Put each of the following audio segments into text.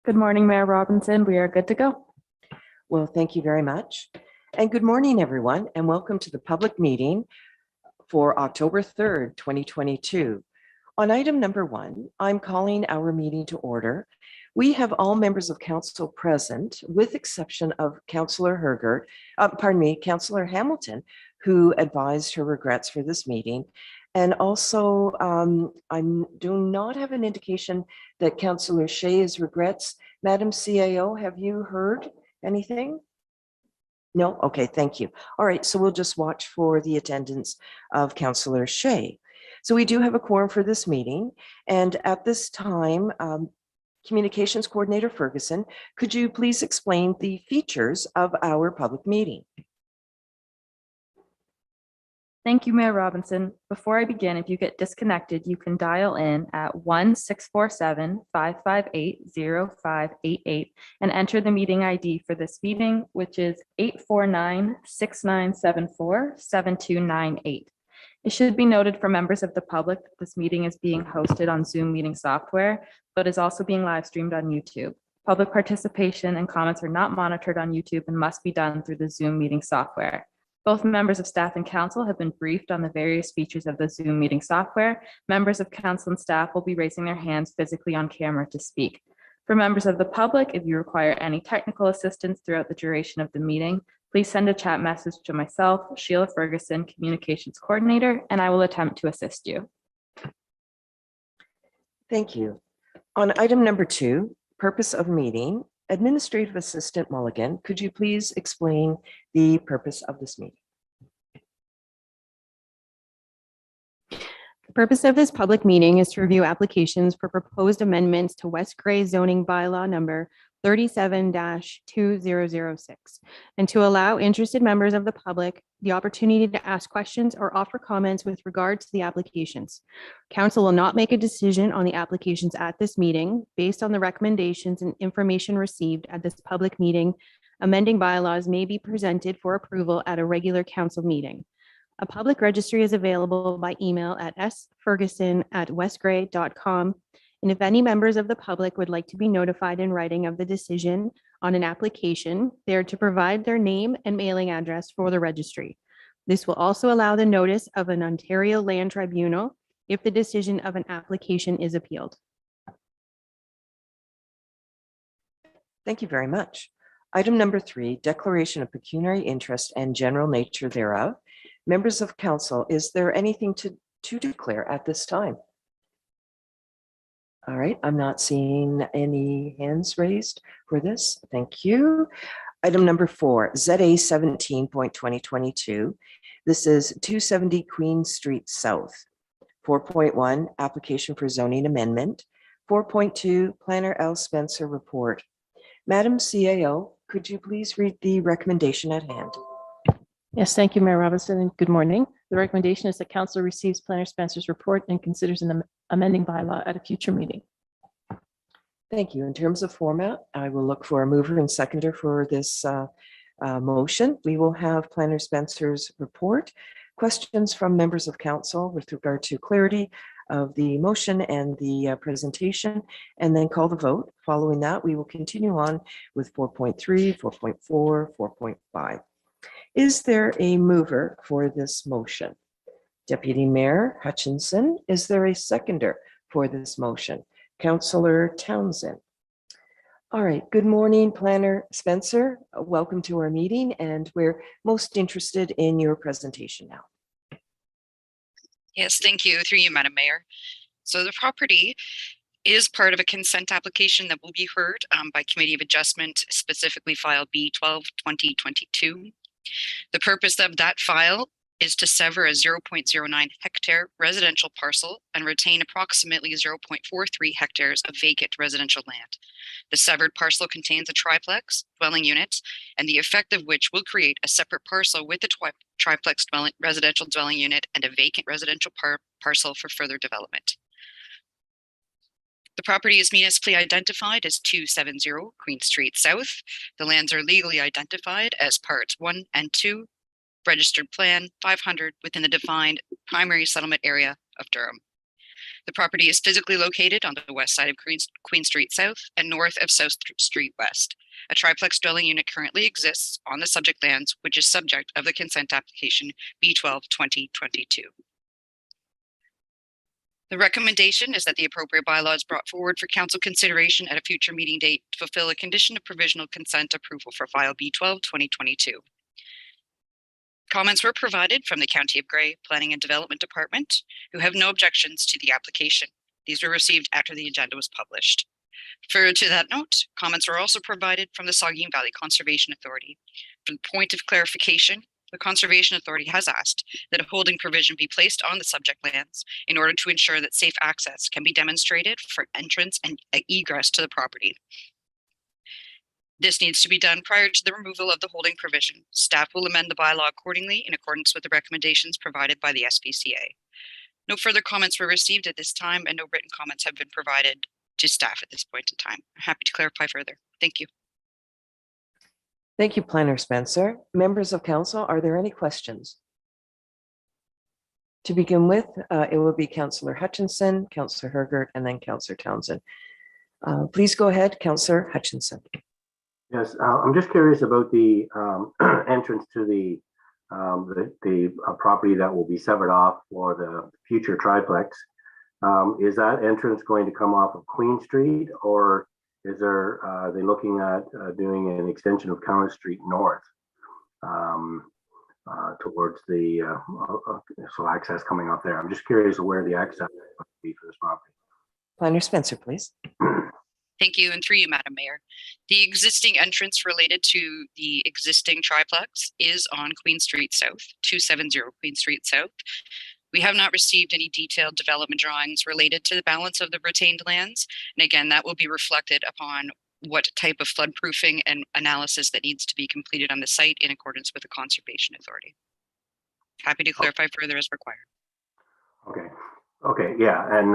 Good morning, Mayor Robinson. We are good to go. Well, thank you very much. And good morning, everyone, and welcome to the public meeting for October 3rd, 2022. On item number 1, I'm calling our meeting to order. We have all members of council present, with exception of Councillor Councillor Hamilton, who advised her regrets for this meeting. And also, I do not have an indication that Councillor Shea is regrets. Madam CAO, have you heard anything? No? Okay, thank you. All right, so we'll just watch for the attendance of Councillor Shea. So we do have a quorum for this meeting. And at this time, Communications Coordinator Ferguson, could you please explain the features of our public meeting? Thank you, Mayor Robinson. Before I begin, if you get disconnected, you can dial in at 1-647-558-0588 and enter the meeting ID for this meeting, which is 849-6974-7298. It should be noted for members of the public that this meeting is being hosted on Zoom meeting software, but is also being live streamed on YouTube. Public participation and comments are not monitored on YouTube and must be done through the Zoom meeting software. Both members of staff and council have been briefed on the various features of the Zoom meeting software. Members of council and staff will be raising their hands physically on camera to speak. For members of the public, if you require any technical assistance throughout the duration of the meeting, please send a chat message to myself, Sheila Ferguson, Communications Coordinator, and I will attempt to assist you. Thank you. On item number 2, purpose of meeting, Administrative Assistant Mulligan, could you please explain the purpose of this meeting? The purpose of this public meeting is to review applications for proposed amendments to West Grey zoning bylaw number 37-2006, and to allow interested members of the public the opportunity to ask questions or offer comments with regard to the applications. Council will not make a decision on the applications at this meeting. Based on the recommendations and information received at this public meeting, amending bylaws may be presented for approval at a regular council meeting. A public registry is available by email at sferguson@westgrey.com. And if any members of the public would like to be notified in writing of the decision on an application, they are to provide their name and mailing address for the registry. This will also allow the notice of an Ontario Land Tribunal if the decision of an application is appealed. Thank you very much. Item number 3, declaration of pecuniary interest and general nature thereof. Members of council, is there anything to declare at this time? All right, I'm not seeing any hands raised for this. Thank you. Item number 4, ZA 17.2022. This is 270 Queen Street South. 4.1, application for zoning amendment. 4.2, Planner L. Spencer report. Madam CAO, could you please read the recommendation at hand? Yes, thank you, Mayor Robinson, and good morning. The recommendation is that council receives Planner Spencer's report and considers an amending bylaw at a future meeting. Thank you. In terms of format, I will look for a mover and seconder for this motion. We will have Planner Spencer's report, questions from members of council with regard to clarity of the motion and the presentation, and then call the vote. Following that, we will continue on with 4.3, 4.4, 4.5. Is there a mover for this motion? Deputy Mayor Hutchinson, is there a seconder for this motion? Councillor Townsend. All right, good morning, Planner Spencer. Welcome to our meeting, and we're most interested in your presentation now. Yes, thank you. Through you, Madam Mayor. So the property is part of a consent application that will be heard by Committee of Adjustment, specifically file B12-2022. The purpose of that file is to sever a 0.09 hectare residential parcel and retain approximately 0.43 hectares of vacant residential land. The severed parcel contains a triplex dwelling unit, and the effect of which will create a separate parcel with a triplex residential dwelling unit and a vacant residential parcel for further development. The property is municipally identified as 270 Queen Street South. The lands are legally identified as parts 1 and 2, registered plan 500 within the defined primary settlement area of Durham. The property is physically located on the west side of Queen Street South and north of South Street West. A triplex dwelling unit currently exists on the subject lands, which is subject of the consent application B12-2022. The recommendation is that the appropriate bylaw is brought forward for council consideration at a future meeting date to fulfill a condition of provisional consent approval for file B12-2022. Comments were provided from the County of Grey Planning and Development Department, who have no objections to the application. These were received after the agenda was published. Further to that note, comments were also provided from the Saugeen Valley Conservation Authority. For the point of clarification, the Conservation Authority has asked that a holding provision be placed on the subject lands in order to ensure that safe access can be demonstrated for entrance and egress to the property. This needs to be done prior to the removal of the holding provision. Staff will amend the bylaw accordingly in accordance with the recommendations provided by the SPCA. No further comments were received at this time, and no written comments have been provided to staff at this point in time. I'm happy to clarify further. Thank you. Thank you, Planner Spencer. Members of council, are there any questions? To begin with, it will be Councillor Hutchinson, Councillor Hergert, and then Councillor Townsend. Please go ahead, Councillor Hutchinson. Yes, I'm just curious about the entrance to the property that will be severed off for the future triplex. Is that entrance going to come off of Queen Street, or is there, are they looking at doing an extension of County Street North towards the so access coming up there? I'm just curious where the access will be for this property. Planner Spencer, please. Thank you, and through you, Madam Mayor. The existing entrance related to the existing triplex is on Queen Street South, 270 Queen Street South. We have not received any detailed development drawings related to the balance of the retained lands. And again, that will be reflected upon what type of flood proofing and analysis that needs to be completed on the site in accordance with the Conservation Authority. Happy to clarify further as required. Okay. Okay, yeah, and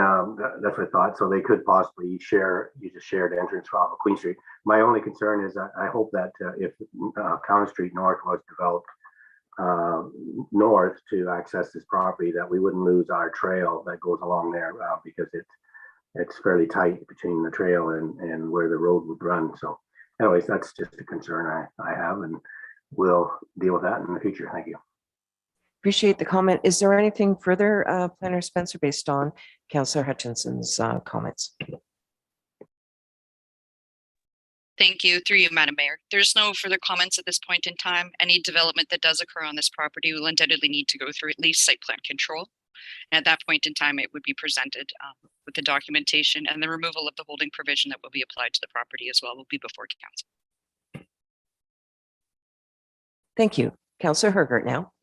that's what I thought. So they could possibly use a shared entrance off of Queen Street. My only concern is that I hope that if County Street North was developed north to access this property, that we wouldn't lose our trail that goes along there because it's fairly tight between the trail and where the road would run. So anyways, that's just a concern I have, and we'll deal with that in the future. Thank you. Appreciate the comment. Is there anything further, Planner Spencer, based on Councillor Hutchinson's comments? Thank you. Through you, Madam Mayor. There's no further comments at this point in time. Any development that does occur on this property will undoubtedly need to go through at least site plan control. And at that point in time, it would be presented with the documentation, and the removal of the holding provision that will be applied to the property as well will be before council. Thank you. Councillor Hergert now.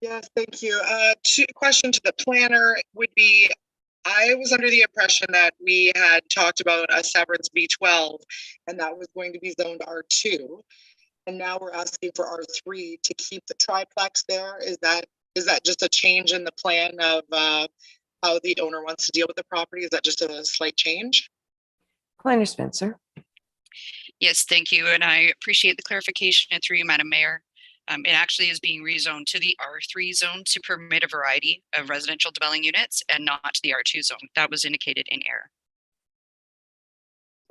Yes, thank you. Question to the planner would be, I was under the impression that we had talked about a severance B12 and that was going to be zoned R2. And now we're asking for R3 to keep the triplex there. Is that just a change in the plan of how the owner wants to deal with the property? Is that just a slight change? Planner Spencer. Yes, thank you. And I appreciate the clarification, and through you, Madam Mayor. It actually is being rezoned to the R3 zone to permit a variety of residential dwelling units and not to the R2 zone. That was indicated in error.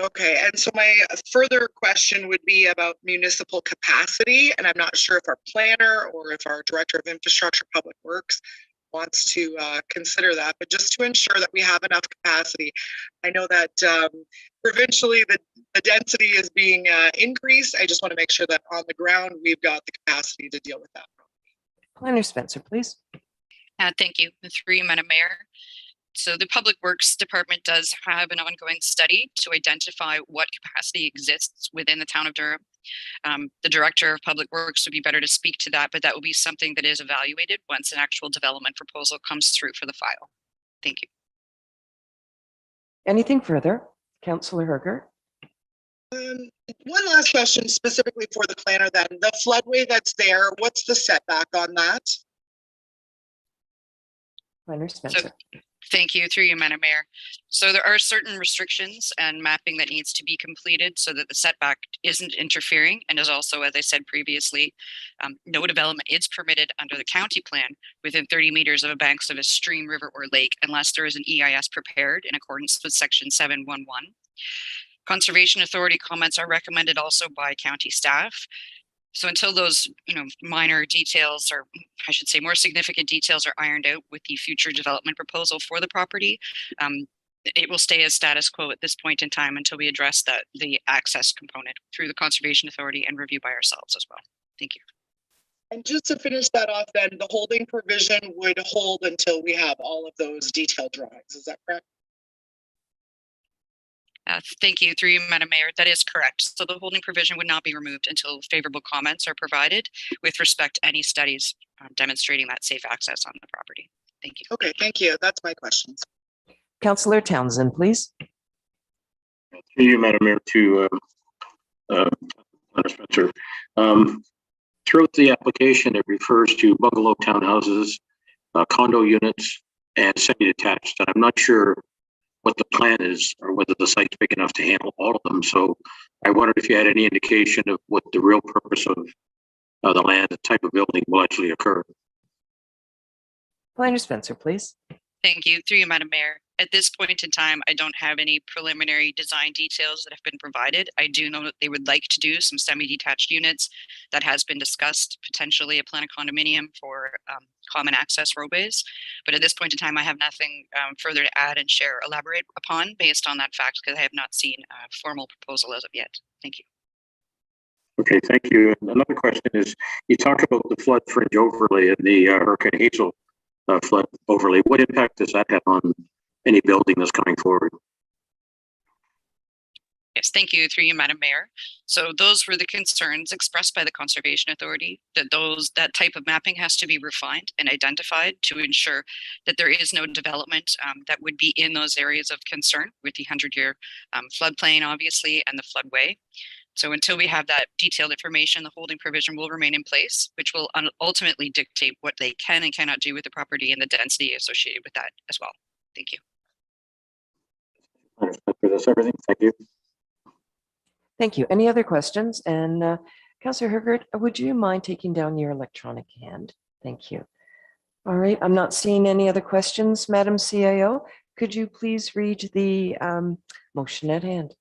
Okay, and so my further question would be about municipal capacity, and I'm not sure if our planner or if our Director of Infrastructure Public Works wants to consider that, but just to ensure that we have enough capacity. I know that provincially the density is being increased. I just want to make sure that on the ground we've got the capacity to deal with that. Planner Spencer, please. Thank you. Through you, Madam Mayor. So the Public Works Department does have an ongoing study to identify what capacity exists within the town of Durham. The Director of Public Works would be better to speak to that, but that will be something that is evaluated once an actual development proposal comes through for the file. Thank you. Anything further? Councillor Hergert. One last question specifically for the planner then. The floodway that's there, what's the setback on that? Planner Spencer. So, Thank you, through you, Madam Mayor. So there are certain restrictions and mapping that needs to be completed so that the setback isn't interfering. And as also, as I said previously, no development is permitted under the county plan within 30 meters of the banks of a stream, river, or lake, unless there is an EIS prepared in accordance with section 711. Conservation Authority comments are recommended also by county staff. So until those, minor details, or I should say more significant details, are ironed out with the future development proposal for the property, it will stay as status quo at this point in time until we address the access component through the Conservation Authority and review by ourselves as well. Thank you. And just to finish that off, then the holding provision would hold until we have all of those detailed drawings. Is that correct? Thank you, through you, Madam Mayor. That is correct. So the holding provision would not be removed until favorable comments are provided with respect to any studies demonstrating that safe access on the property. Thank you. Okay, thank you. That's my questions. Councillor Townsend, please. Through you, Madam Mayor, to Spencer. Throughout the application, it refers to bungalow townhouses, condo units, and semi-detached. And I'm not sure what the plan is or whether the site's big enough to handle all of them. So I wondered if you had any indication of what the real purpose of the land, the type of building will actually occur. Planner Spencer, please. Thank you, through you, Madam Mayor. At this point in time, I don't have any preliminary design details that have been provided. I do know that they would like to do some semi-detached units. That has been discussed, potentially a plan of condominium for common access roadways. But at this point in time, I have nothing further to add and share, elaborate upon based on that fact, because I have not seen a formal proposal as of yet. Thank you. Okay, thank you. And another question is, you talk about the flood fringe overlay and the Hurricane Hazel flood overlay. What impact does that have on any building that's coming forward? Yes, thank you, through you, Madam Mayor. So those were the concerns expressed by the Conservation Authority, that that type of mapping has to be refined and identified to ensure that there is no development that would be in those areas of concern with the 100-year floodplain, obviously, and the floodway. So until we have that detailed information, the holding provision will remain in place, which will ultimately dictate what they can and cannot do with the property and the density associated with that as well. Thank you. That's everything. Thank you. Thank you. Any other questions? And Councillor Hergert, would you mind taking down your electronic hand? Thank you. All right. I'm not seeing any other questions. Madam CIO, could you please read the motion at hand?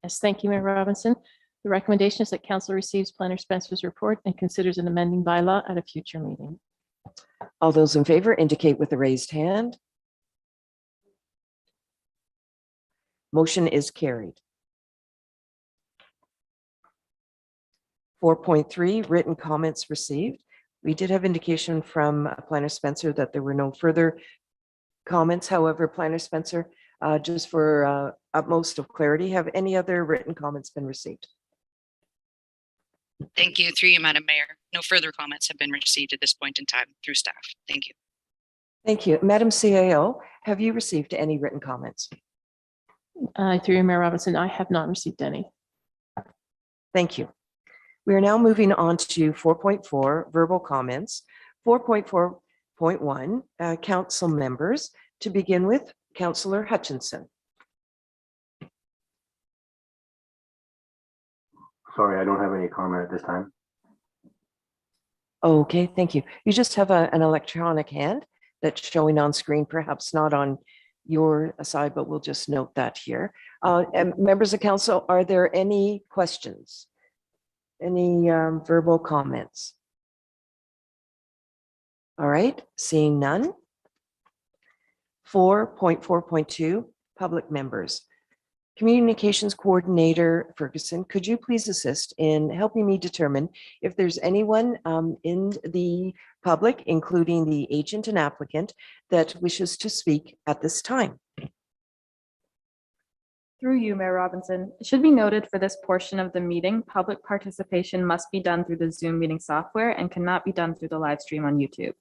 Yes, thank you, Mayor Robinson. The recommendation is that council receives Planner Spencer's report and considers an amending bylaw at a future meeting. All those in favor indicate with a raised hand. Motion is carried. 4.3, written comments received. We did have indication from Planner Spencer that there were no further comments. However, Planner Spencer, just for utmost of clarity, have any other written comments been received? Thank you, through you, Madam Mayor. No further comments have been received at this point in time through staff. Thank you. Thank you. Madam CIO, have you received any written comments? Through you, Mayor Robinson, I have not received any. Thank you. We are now moving on to 4.4, verbal comments. 4.4.1, council members. To begin with, Councillor Hutchinson. Sorry, I don't have any comment at this time. Okay, thank you. You just have an electronic hand that's showing on screen, perhaps not on your side, but we'll just note that here. And members of council, are there any questions? Any verbal comments? All right, seeing none. 4.4.2, public members. Communications Coordinator Ferguson, could you please assist in helping me determine if there's anyone in the public, including the agent and applicant, that wishes to speak at this time? Through you, Mayor Robinson, it should be noted for this portion of the meeting, public participation must be done through the Zoom meeting software and cannot be done through the live stream on YouTube.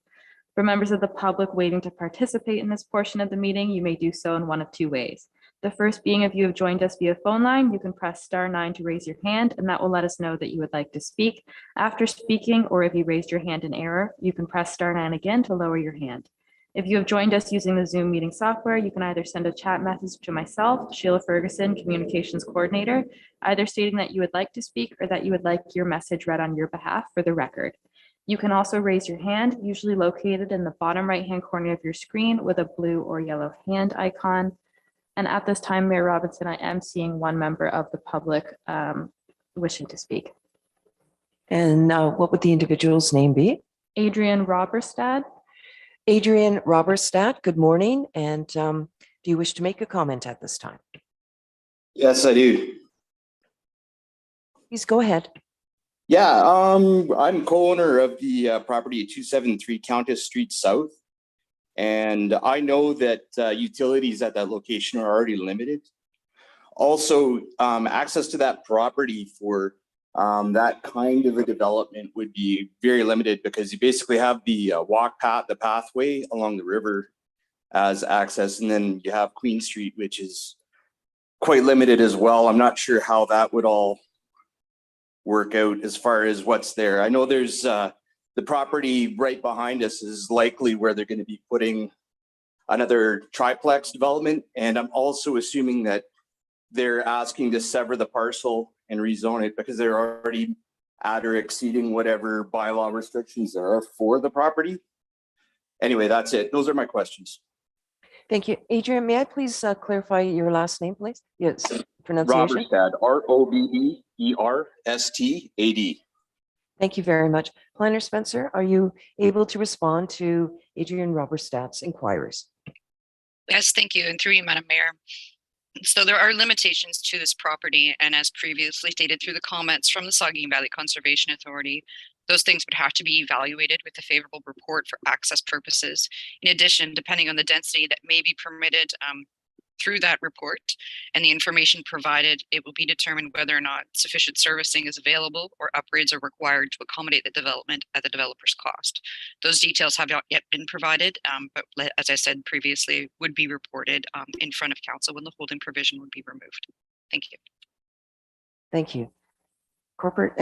For members of the public waiting to participate in this portion of the meeting, you may do so in one of two ways. The first being, if you have joined us via phone line, you can press *9 to raise your hand, and that will let us know that you would like to speak. After speaking, or if you raised your hand in error, you can press *9 again to lower your hand. If you have joined us using the Zoom meeting software, you can either send a chat message to myself, Sheila Ferguson, Communications Coordinator, either stating that you would like to speak or that you would like your message read on your behalf for the record. You can also raise your hand, usually located in the bottom right-hand corner of your screen with a blue or yellow hand icon. And at this time, Mayor Robinson, I am seeing one member of the public wishing to speak. And what would the individual's name be? Adrian Roberstad. Adrian Roberstad, good morning. And do you wish to make a comment at this time? Yes, I do. Please go ahead. Yeah, I'm co-owner of the property at 273 Countess Street South. And I know that utilities at that location are already limited. Also, access to that property for that kind of a development would be very limited because you basically have the walk path, the pathway along the river as access. And then you have Queen Street, which is quite limited as well. I'm not sure how that would all work out as far as what's there. I know there's the property right behind us is likely where they're going to be putting another triplex development. And I'm also assuming that they're asking to sever the parcel and rezone it because they're already at or exceeding whatever bylaw restrictions there are for the property. Anyway, that's it. Those are my questions. Thank you. Adrian, may I please clarify your last name, please? Yes, pronunciation. Roberstad, Roberstad. Thank you very much. Planner Spencer, are you able to respond to Adrian Roberstad's inquiries? Yes, thank you. And through you, Madam Mayor. So there are limitations to this property, and as previously stated through the comments from the Saugeen Valley Conservation Authority, those things would have to be evaluated with a favorable report for access purposes. In addition, depending on the density that may be permitted through that report and the information provided, it will be determined whether or not sufficient servicing is available or upgrades are required to accommodate the development at the developer's cost. Those details have not yet been provided, but as I said previously, would be reported in front of council when the holding provision would be removed. Thank you. Thank you. Corporate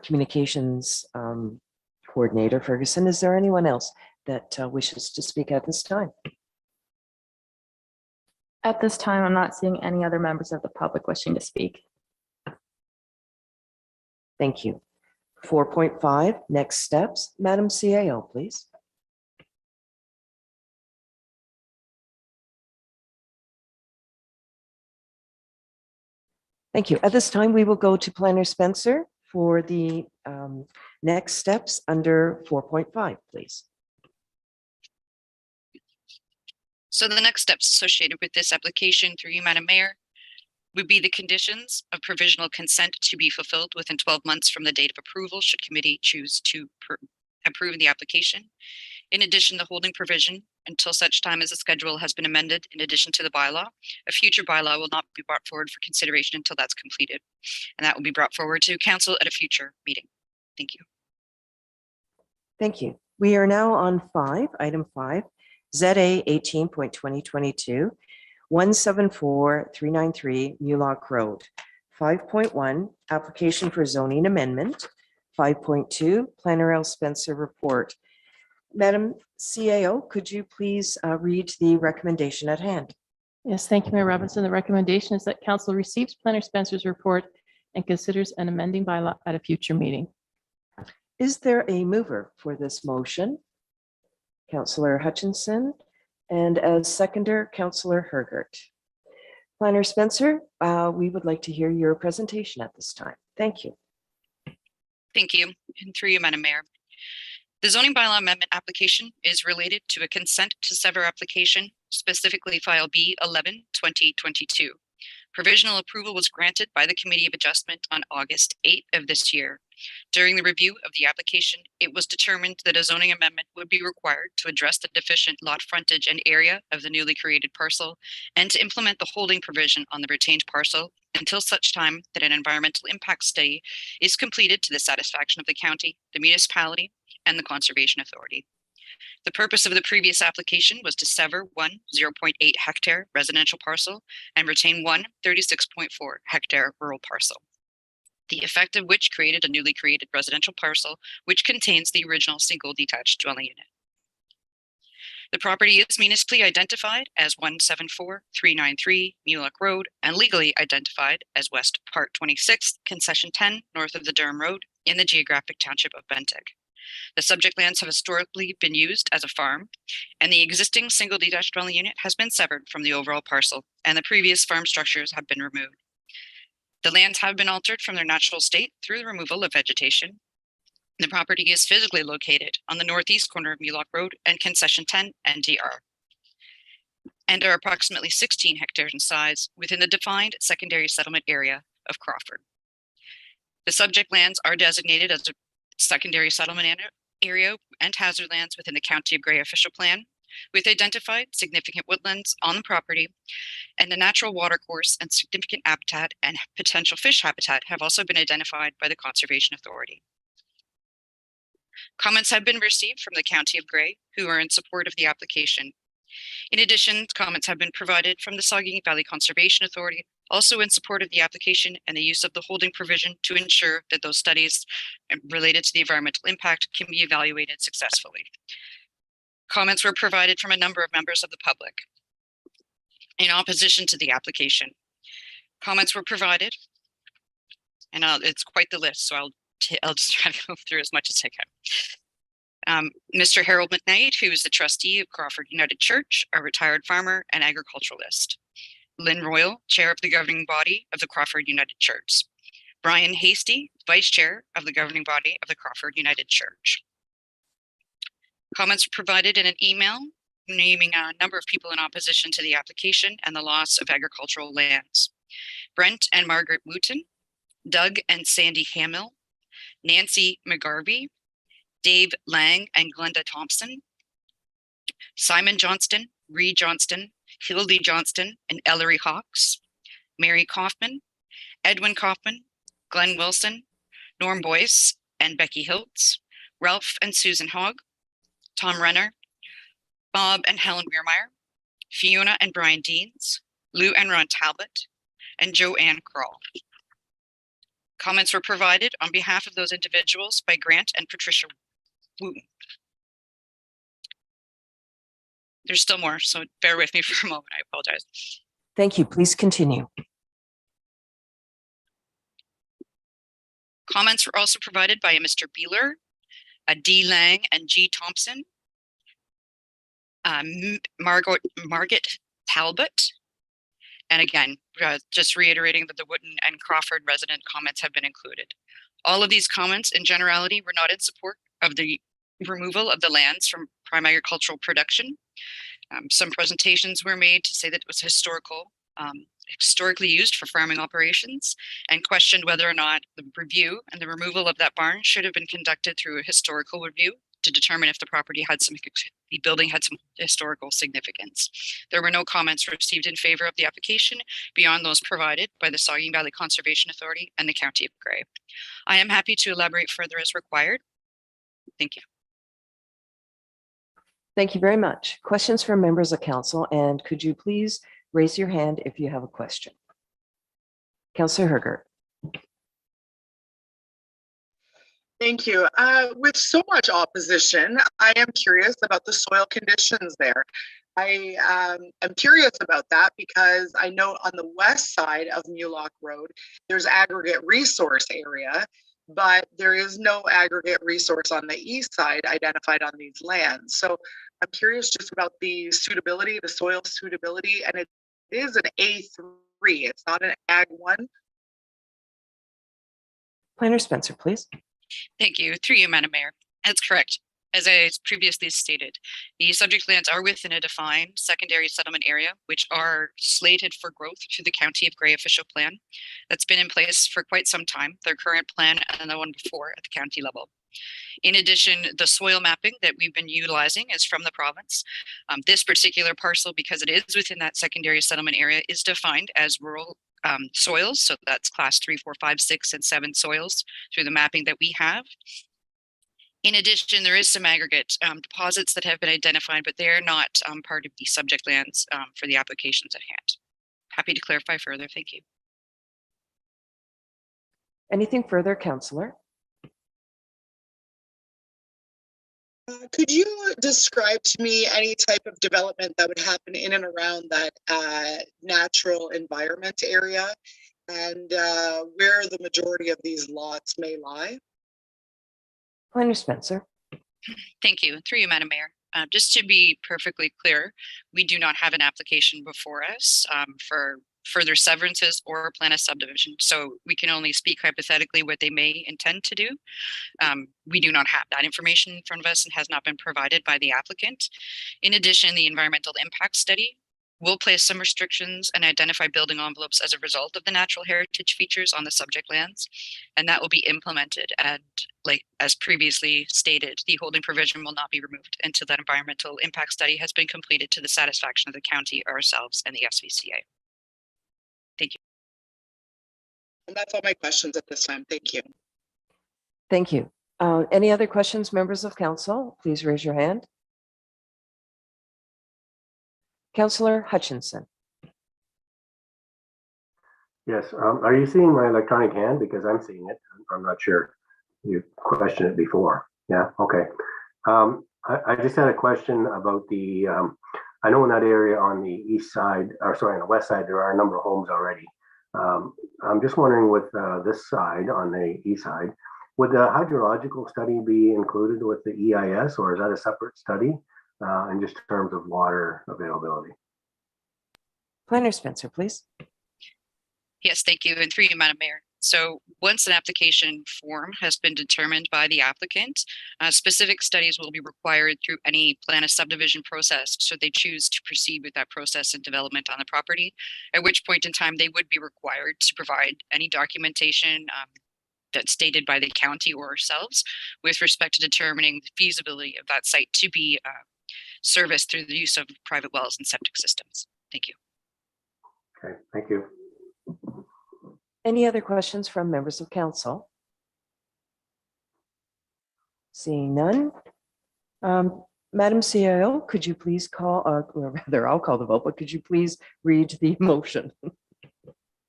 Communications Coordinator Ferguson, is there anyone else that wishes to speak at this time? At this time, I'm not seeing any other members of the public wishing to speak. Thank you. 4.5, next steps. Madam CAO, please. Thank you. At this time, we will go to Planner Spencer for the next steps under 4.5, please. So the next steps associated with this application through you, Madam Mayor, would be the conditions of provisional consent to be fulfilled within 12 months from the date of approval, should committee choose to approve the application. In addition, the holding provision, until such time as the schedule has been amended in addition to the bylaw, a future bylaw will not be brought forward for consideration until that's completed. And that will be brought forward to council at a future meeting. Thank you. Thank you. We are now on item 5, ZA 18.2022, 174-393 Mulock Road. 5.1, application for zoning amendment. 5.2, Planner L. Spencer report. Madam CAO, could you please read the recommendation at hand? Yes, thank you, Mayor Robinson. The recommendation is that council receives Planner Spencer's report and considers an amending bylaw at a future meeting. Is there a mover for this motion? Councillor Hutchinson, and as seconder, Councillor Hergert. Planner Spencer, we would like to hear your presentation at this time. Thank you. Thank you. And through you, Madam Mayor. The zoning bylaw amendment application is related to a consent to sever application, specifically file B11-2022. Provisional approval was granted by the Committee of Adjustment on August 8th of this year. During the review of the application, it was determined that a zoning amendment would be required to address the deficient lot frontage and area of the newly created parcel and to implement the holding provision on the retained parcel until such time that an environmental impact study is completed to the satisfaction of the county, the municipality, and the Conservation Authority. The purpose of the previous application was to sever one 0.8 hectare residential parcel and retain one 36.4 hectare rural parcel, the effect of which created a newly created residential parcel, which contains the original single detached dwelling unit. The property is municipally identified as 174393 Mulock Road and legally identified as West Part 26, Concession 10, north of the Durham Road in the geographic township of Bentic. The subject lands have historically been used as a farm, and the existing single detached dwelling unit has been severed from the overall parcel, and the previous farm structures have been removed. The lands have been altered from their natural state through the removal of vegetation. The property is physically located on the northeast corner of Mulock Road and Concession 10 NDR, and are approximately 16 hectares in size within the defined secondary settlement area of Crawford. The subject lands are designated as a secondary settlement area and hazard lands within the County of Grey official plan, with identified significant woodlands on the property, and the natural watercourse and significant habitat and potential fish habitat have also been identified by the Conservation Authority. Comments have been received from the County of Grey, who are in support of the application. In addition, comments have been provided from the Saugeen Valley Conservation Authority, also in support of the application and the use of the holding provision to ensure that those studies related to the environmental impact can be evaluated successfully. Comments were provided from a number of members of the public in opposition to the application. Comments were provided, and it's quite the list, so I'll just try to go through as much as I can. Mr. Harold McKnight, who is the trustee of Crawford United Church, a retired farmer and agriculturalist. Lynn Royal, chair of the governing body of the Crawford United Church. Brian Hasty, vice chair of the governing body of the Crawford United Church. Comments were provided in an email naming a number of people in opposition to the application and the loss of agricultural lands. Brent and Margaret Wooten, Doug and Sandy Hamill, Nancy McGarvey, Dave Lang and Glenda Thompson, Simon Johnston, Reed Johnston, Hildy Johnston and Ellery Hawks, Mary Kaufman, Edwin Kaufman, Glenn Wilson, Norm Boyce and Becky Hiltz, Ralph and Susan Hogg, Tom Renner, Bob and Helen Weirmeyer, Fiona and Brian Deans, Lou and Ron Talbot, and Joanne Kroll. Comments were provided on behalf of those individuals by Grant and Patricia Wooten. There's still more, so bear with me for a moment. I apologize. Thank you. Please continue. Comments were also provided by a Mr. Beeler, a D. Lang and G. Thompson, Margaret Talbot, and again, just reiterating that the Wooten and Crawford resident comments have been included. All of these comments in generality were not in support of the removal of the lands from prime agricultural production. Some presentations were made to say that it was historically used for farming operations, and questioned whether or not the review and the removal of that barn should have been conducted through a historical review to determine if the building had some historical significance. There were no comments received in favor of the application beyond those provided by the Saugeen Valley Conservation Authority and the County of Grey. I am happy to elaborate further as required. Thank you. Thank you very much. Questions from members of council, and could you please raise your hand if you have a question? Councillor Herger. Thank you. With so much opposition, I am curious about the soil conditions there. I am curious about that because I know on the west side of Mulock Road, there's aggregate resource area, but there is no aggregate resource on the east side identified on these lands. So I'm curious just about the suitability, the soil suitability, and it is an A3, it's not an Ag 1. Planner Spencer, please. Thank you. Through you, Madam Mayor. That's correct. As I previously stated, the subject lands are within a defined secondary settlement area, which are slated for growth through the County of Grey official plan that's been in place for quite some time, their current plan and the one before at the county level. In addition, the soil mapping that we've been utilizing is from the province. This particular parcel, because it is within that secondary settlement area, is defined as rural soils. So that's class 3, 4, 5, 6, and 7 soils through the mapping that we have. In addition, there is some aggregate deposits that have been identified, but they're not part of the subject lands for the applications at hand. Happy to clarify further. Thank you. Anything further, Councillor? Could you describe to me any type of development that would happen in and around that natural environment area and where the majority of these lots may lie? Planner Spencer. Thank you. Through you, Madam Mayor. Just to be perfectly clear, we do not have an application before us for further severances or plan a subdivision. So we can only speak hypothetically what they may intend to do. We do not have that information in front of us and has not been provided by the applicant. In addition, the environmental impact study will place some restrictions and identify building envelopes as a result of the natural heritage features on the subject lands, and that will be implemented. And like as previously stated, the holding provision will not be removed until that environmental impact study has been completed to the satisfaction of the county, ourselves, and the SVCA. Thank you. And that's all my questions at this time. Thank you. Thank you. Any other questions, members of council? Please raise your hand. Councillor Hutchinson. Yes, are you seeing my electronic hand? Because I'm seeing it. I'm not sure. You questioned it before. Yeah, okay. I just had a question about the, I know in that area on the east side, or sorry, on the west side, there are a number of homes already. I'm just wondering with this side, on the east side, would the hydrological study be included with the EIS, or is that a separate study in just terms of water availability? Planner Spencer, please. Yes, thank you. And through you, Madam Mayor. So once an application form has been determined by the applicant, specific studies will be required through any plan of subdivision process should they choose to proceed with that process and development on the property, at which point in time they would be required to provide any documentation that's stated by the county or ourselves with respect to determining the feasibility of that site to be serviced through the use of private wells and septic systems. Thank you. Okay, thank you. Any other questions from members of council? Seeing none. Madam CIO, could you please call, or rather I'll call the vote, but could you please read the motion?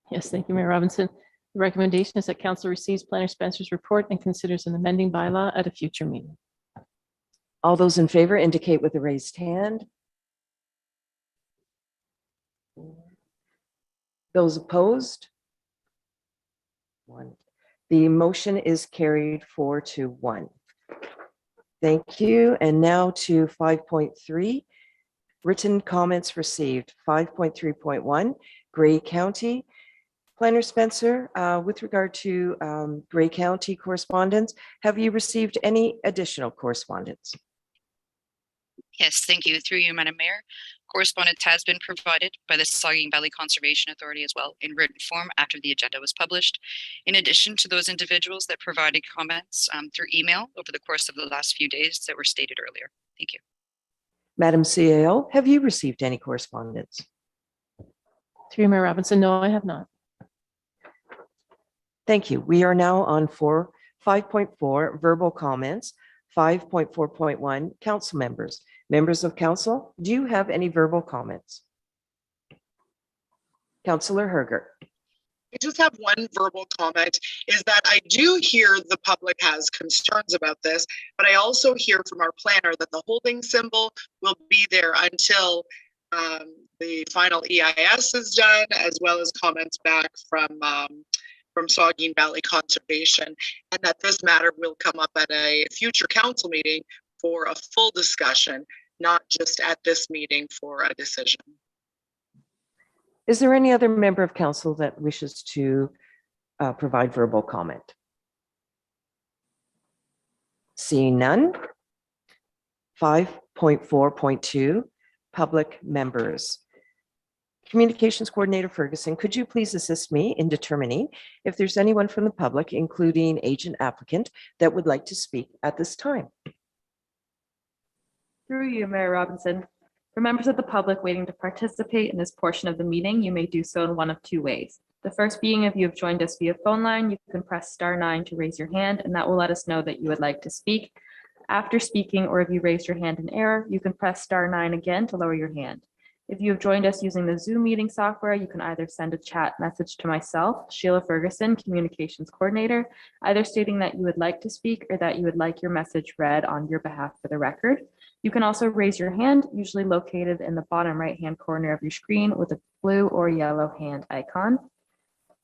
Yes, thank you, Mayor Robinson. The recommendation is that council receives Planner Spencer's report and considers an amending bylaw at a future meeting. All those in favor indicate with a raised hand. Those opposed? One. The motion is carried 4-1. Thank you. And now to 5.3, written comments received. 5.3.1, Grey County. Planner Spencer, with regard to Grey County correspondence, have you received any additional correspondence? Yes, thank you. Through you, Madam Mayor. Correspondence has been provided by the Saugeen Valley Conservation Authority as well in written form after the agenda was published. In addition to those individuals that provided comments through email over the course of the last few days that were stated earlier. Thank you. Madam CAO, have you received any correspondence? Through Mayor Robinson, no, I have not. Thank you. We are now on 5.4, verbal comments. 5.4.1, council members. Members of council, do you have any verbal comments? Councillor Herger. I just have one verbal comment, is that I do hear the public has concerns about this, but I also hear from our planner that the holding symbol will be there until the final EIS is done, as well as comments back from Saugeen Valley Conservation, and that this matter will come up at a future council meeting for a full discussion, not just at this meeting for a decision. Is there any other member of council that wishes to provide verbal comment? Seeing none. 5.4.2, public members. Communications Coordinator Ferguson, could you please assist me in determining if there's anyone from the public, including agent applicant, that would like to speak at this time? Through you, Mayor Robinson. For members of the public waiting to participate in this portion of the meeting, you may do so in one of two ways. The first being, if you have joined us via phone line, you can press *9 to raise your hand, and that will let us know that you would like to speak. After speaking, or if you raised your hand in error, you can press *9 again to lower your hand. If you have joined us using the Zoom meeting software, you can either send a chat message to myself, Sheila Ferguson, Communications Coordinator, either stating that you would like to speak or that you would like your message read on your behalf for the record. You can also raise your hand, usually located in the bottom right-hand corner of your screen with a blue or yellow hand icon.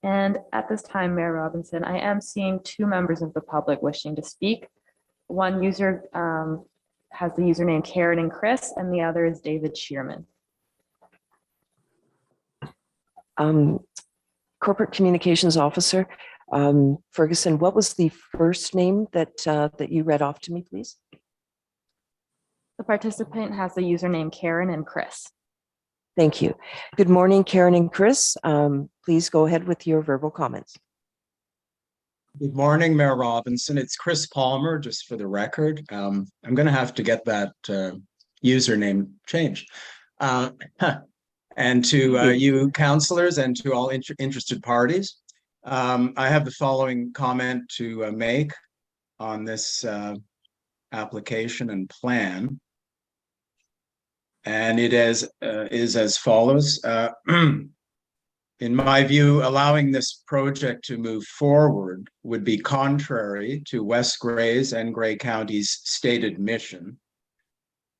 And at this time, Mayor Robinson, I am seeing 2 members of the public wishing to speak. One user has the username Karen and Chris, and the other is David Shearman. Corporate Communications Officer, Ferguson, what was the first name that you read off to me, please? The participant has the username Karen and Chris. Thank you. Good morning, Karen and Chris. Please go ahead with your verbal comments. Good morning, Mayor Robinson. It's Chris Palmer, just for the record. I'm going to have to get that username changed. And to you councillors and to all interested parties, I have the following comment to make on this application and plan. And it is as follows. In my view, allowing this project to move forward would be contrary to West Grey's and Grey County's stated mission,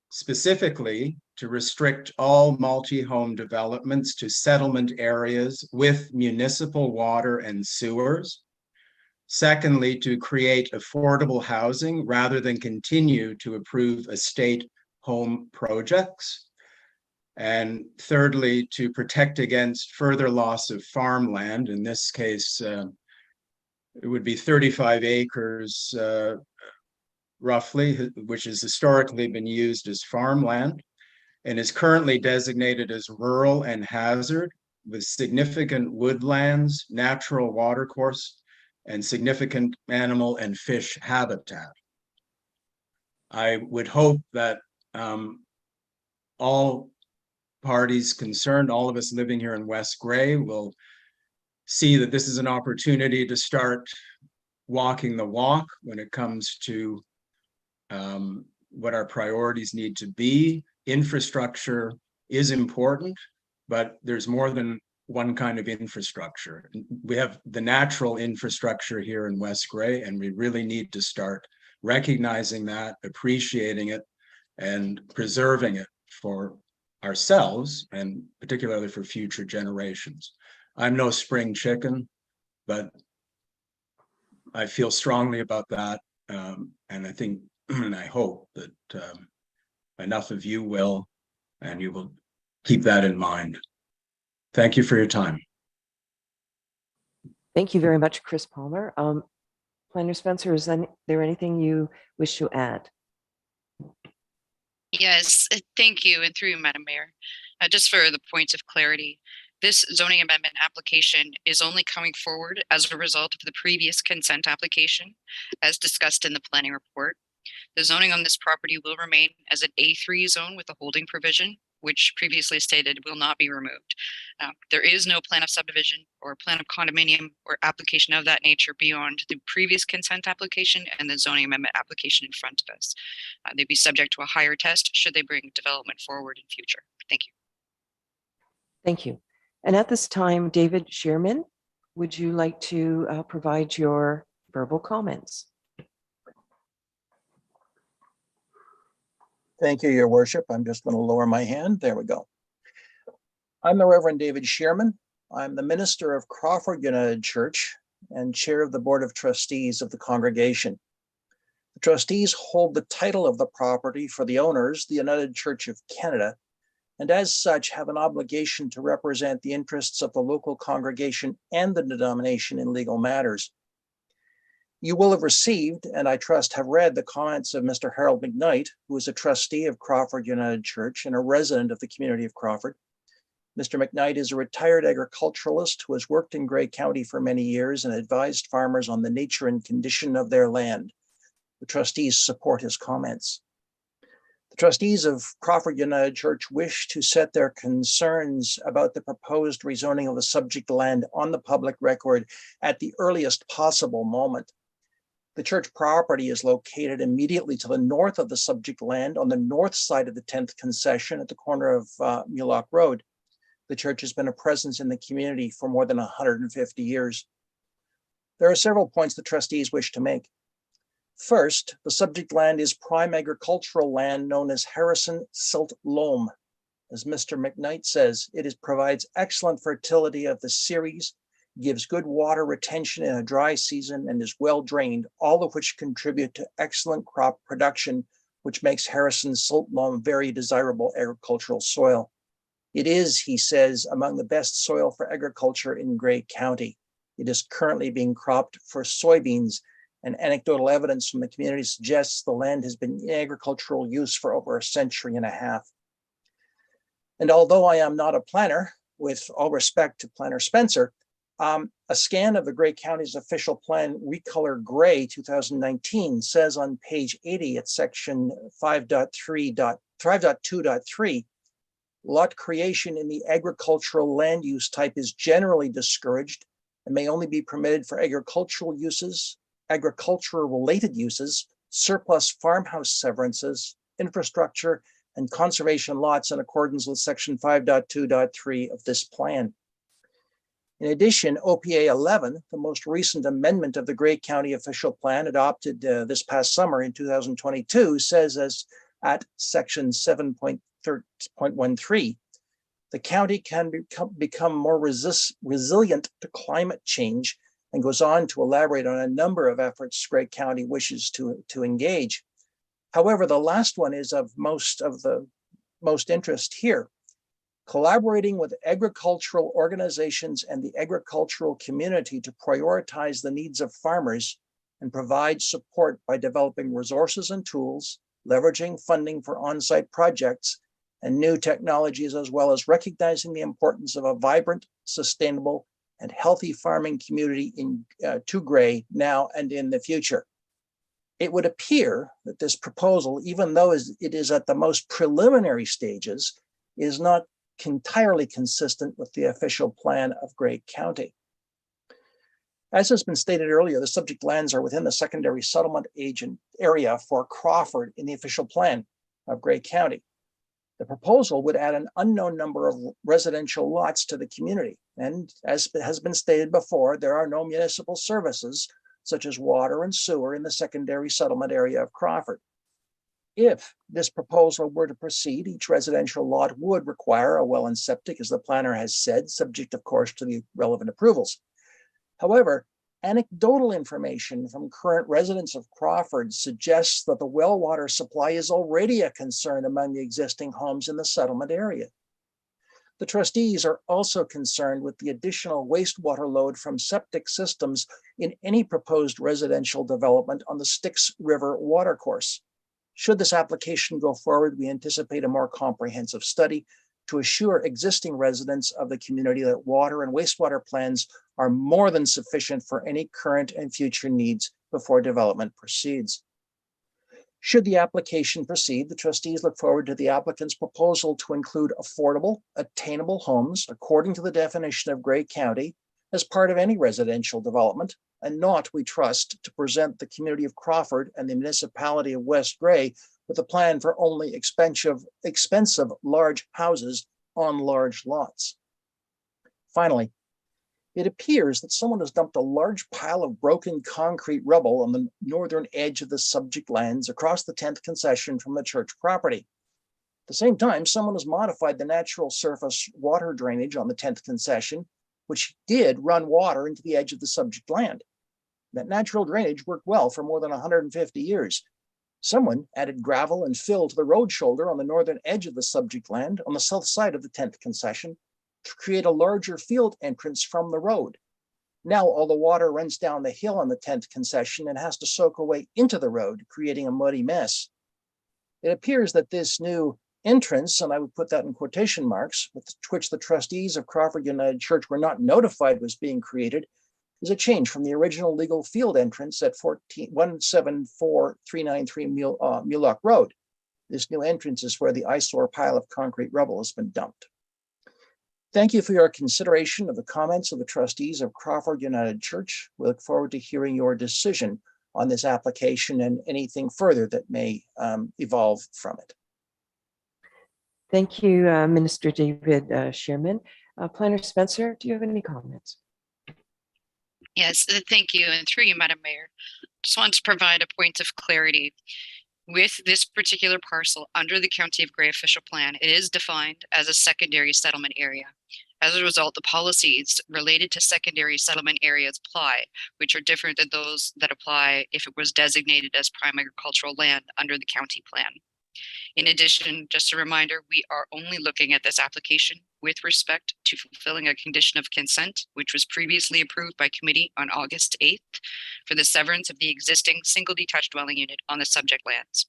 specifically to restrict all multi-home developments to settlement areas with municipal water and sewers. Secondly, to create affordable housing rather than continue to approve estate home projects. And thirdly, to protect against further loss of farmland. In this case, it would be 35 acres roughly, which has historically been used as farmland and is currently designated as rural and hazard with significant woodlands, natural watercourse, and significant animal and fish habitat. I would hope that all parties concerned, all of us living here in West Grey, will see that this is an opportunity to start walking the walk when it comes to what our priorities need to be. Infrastructure is important, but there's more than one kind of infrastructure. We have the natural infrastructure here in West Grey, and we really need to start recognizing that, appreciating it, and preserving it for ourselves and particularly for future generations. I'm no spring chicken, but I feel strongly about that. And I think, and I hope that enough of you will, and you will keep that in mind. Thank you for your time. Thank you very much, Chris Palmer. Planner Spencer, is there anything you wish to add? Yes, thank you, and through you, Madam Mayor. Just for the points of clarity, this zoning amendment application is only coming forward as a result of the previous consent application, as discussed in the planning report. The zoning on this property will remain as an A3 zone with a holding provision, which previously stated will not be removed. There is no plan of subdivision or plan of condominium or application of that nature beyond the previous consent application and the zoning amendment application in front of us. They'd be subject to a higher test should they bring development forward in future. Thank you. Thank you. And at this time, David Shearman, would you like to provide your verbal comments? Thank you, Your Worship. I'm just going to lower my hand. There we go. I'm the Reverend David Shearman. I'm the minister of Crawford United Church and chair of the Board of Trustees of the congregation. The trustees hold the title of the property for the owners, the United Church of Canada, and as such have an obligation to represent the interests of the local congregation and the denomination in legal matters. You will have received, and I trust have read, the comments of Mr. Harold McKnight, who is a trustee of Crawford United Church and a resident of the community of Crawford. Mr. McKnight is a retired agriculturalist who has worked in Grey County for many years and advised farmers on the nature and condition of their land. The trustees support his comments. The trustees of Crawford United Church wish to set their concerns about the proposed rezoning of the subject land on the public record at the earliest possible moment. The church property is located immediately to the north of the subject land on the north side of the 10th concession at the corner of Mulock Road. The church has been a presence in the community for more than 150 years. There are several points the trustees wish to make. First, the subject land is prime agricultural land known as Harrison Silt Loam. As Mr. McKnight says, it provides excellent fertility of the series, gives good water retention in a dry season, and is well drained, all of which contribute to excellent crop production, which makes Harrison Silt Loam very desirable agricultural soil. It is, he says, among the best soil for agriculture in Grey County. It is currently being cropped for soybeans, and anecdotal evidence from the community suggests the land has been in agricultural use for over a century and a half. And although I am not a planner, with all respect to Planner Spencer, a scan of the Grey County's official plan, Recolor Gray 2019, says on page 80 at section 5.2.3, lot creation in the agricultural land use type is generally discouraged and may only be permitted for agricultural uses, agriculture-related uses, surplus farmhouse severances, infrastructure, and conservation lots in accordance with section 5.2.3 of this plan. In addition, OPA 11, the most recent amendment of the Grey County official plan adopted this past summer in 2022, says as at section 7.13, the county can become more resilient to climate change, and goes on to elaborate on a number of efforts Grey County wishes to engage. However, the last one is of most interest here. Collaborating with agricultural organizations and the agricultural community to prioritize the needs of farmers and provide support by developing resources and tools, leveraging funding for on-site projects and new technologies, as well as recognizing the importance of a vibrant, sustainable, and healthy farming community to Grey now and in the future. It would appear that this proposal, even though it is at the most preliminary stages, is not entirely consistent with the official plan of Grey County. As has been stated earlier, the subject lands are within the secondary settlement area for Crawford in the official plan of Grey County. The proposal would add an unknown number of residential lots to the community. And as has been stated before, there are no municipal services such as water and sewer in the secondary settlement area of Crawford. If this proposal were to proceed, each residential lot would require a well and septic, as the planner has said, subject, of course, to the relevant approvals. However, anecdotal information from current residents of Crawford suggests that the well water supply is already a concern among the existing homes in the settlement area. The trustees are also concerned with the additional wastewater load from septic systems in any proposed residential development on the Styx River watercourse. Should this application go forward, we anticipate a more comprehensive study to assure existing residents of the community that water and wastewater plans are more than sufficient for any current and future needs before development proceeds. Should the application proceed, the trustees look forward to the applicant's proposal to include affordable, attainable homes according to the definition of Grey County as part of any residential development, and not, we trust, to present the community of Crawford and the municipality of West Grey with a plan for only expensive large houses on large lots. Finally, it appears that someone has dumped a large pile of broken concrete rubble on the northern edge of the subject lands across the 10th concession from the church property. At the same time, someone has modified the natural surface water drainage on the 10th concession, which did run water into the edge of the subject land. That natural drainage worked well for more than 150 years. Someone added gravel and fill to the road shoulder on the northern edge of the subject land on the south side of the 10th concession to create a larger field entrance from the road. Now all the water runs down the hill on the 10th concession and has to soak away into the road, creating a muddy mess. It appears that this new entrance, and I would put that in quotation marks, which the trustees of Crawford United Church were not notified was being created, is a change from the original legal field entrance at 174393 Mulock Road. This new entrance is where the eyesore pile of concrete rubble has been dumped. Thank you for your consideration of the comments of the trustees of Crawford United Church. We look forward to hearing your decision on this application and anything further that may evolve from it. Thank you, Minister David Shearman. Planner Spencer, do you have any comments? Yes, thank you. And through you, Madam Mayor, just want to provide a point of clarity. With this particular parcel under the County of Grey official plan, it is defined as a secondary settlement area. As a result, the policies related to secondary settlement areas apply, which are different than those that apply if it was designated as prime agricultural land under the county plan. In addition, just a reminder, we are only looking at this application with respect to fulfilling a condition of consent, which was previously approved by committee on August 8th for the severance of the existing single detached dwelling unit on the subject lands.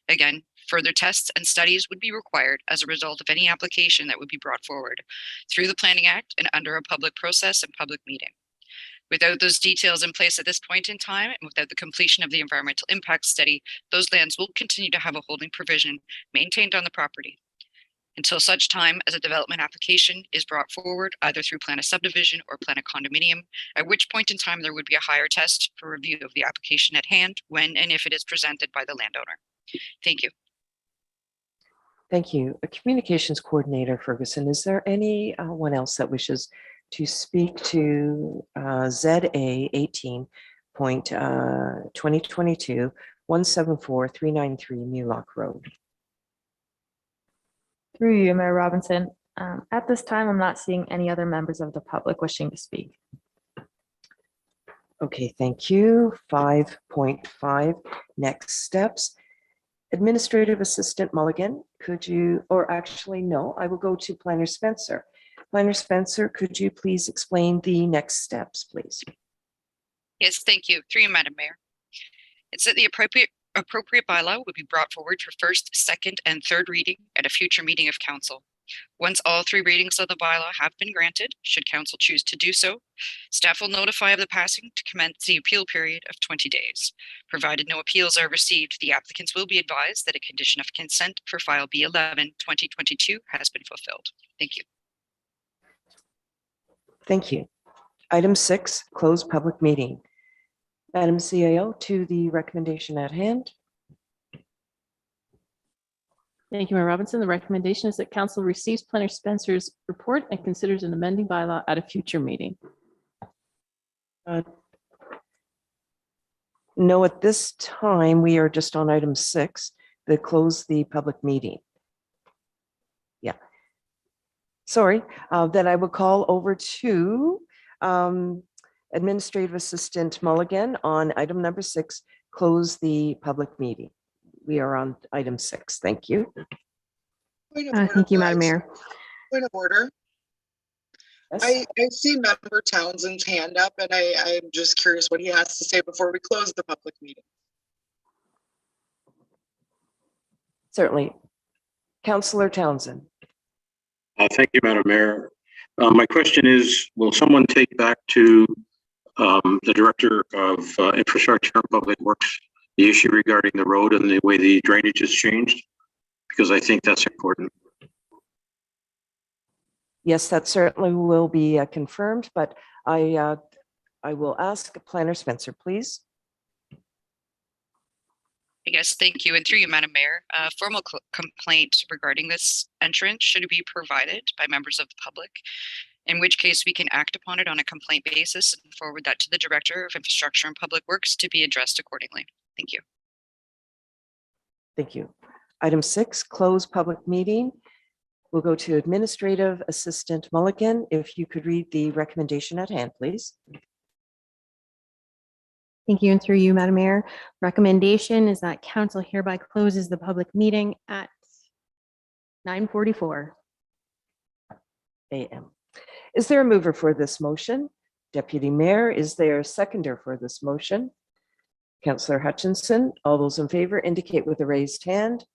Again, further tests and studies would be required as a result of any application that would be brought forward through the Planning Act and under a public process and public meeting. Without those details in place at this point in time, and without the completion of the environmental impact study, those lands will continue to have a holding provision maintained on the property until such time as a development application is brought forward, either through plan of subdivision or plan of condominium, at which point in time there would be a higher test for review of the application at hand when and if it is presented by the landowner. Thank you. Thank you. A communications coordinator, Ferguson, is there anyone else that wishes to speak to ZA 18.2022 174393 Mulock Road? Through you, Mayor Robinson. At this time, I'm not seeing any other members of the public wishing to speak. Okay, thank you. 5.5, next steps. Administrative Assistant Mulligan, could you, or actually, no, I will go to Planner Spencer. Planner Spencer, could you please explain the next steps, please? Yes, thank you. Through you, Madam Mayor. It's that the appropriate bylaw would be brought forward for first, second, and third reading at a future meeting of council. Once all three readings of the bylaw have been granted, should council choose to do so, staff will notify of the passing to commence the appeal period of 20 days. Provided no appeals are received, the applicants will be advised that a condition of consent for file B11 2022 has been fulfilled. Thank you. Thank you. Item 6, close public meeting. Madam CAO, to the recommendation at hand. Thank you, Mayor Robinson. The recommendation is that council receives Planner Spencer's report and considers an amending bylaw at a future meeting. No, at this time, we are just on item 6, the close the public meeting. Yeah. Sorry, then I will call over to Administrative Assistant Mulligan on item number 6, close the public meeting. We are on item 6. Thank you. Thank you, Madam Mayor. Point of order. Yes. I see Member Townsend's hand up, and I'm just curious what he has to say before we close the public meeting. Certainly. Councillor Townsend. Thank you, Madam Mayor. My question is, will someone take back to the Director of Infrastructure and Public Works the issue regarding the road and the way the drainage has changed? Because I think that's important. Yes, that certainly will be confirmed, but I will ask Planner Spencer, please. Yes, thank you. And through you, Madam Mayor, a formal complaint regarding this entrance should be provided by members of the public, in which case we can act upon it on a complaint basis and forward that to the Director of Infrastructure and Public Works to be addressed accordingly. Thank you. Thank you. Item 6, close public meeting. We'll go to Administrative Assistant Mulligan. If you could read the recommendation at hand, please. Thank you, and through you, Madam Mayor. Recommendation is that council hereby closes the public meeting at 9:44 a.m. Is there a mover for this motion? Deputy Mayor, is there a seconder for this motion? Councillor Hutchinson, all those in favor indicate with a raised hand.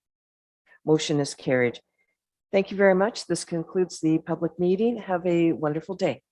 Motion is carried. Thank you very much. This concludes the public meeting. Have a wonderful day.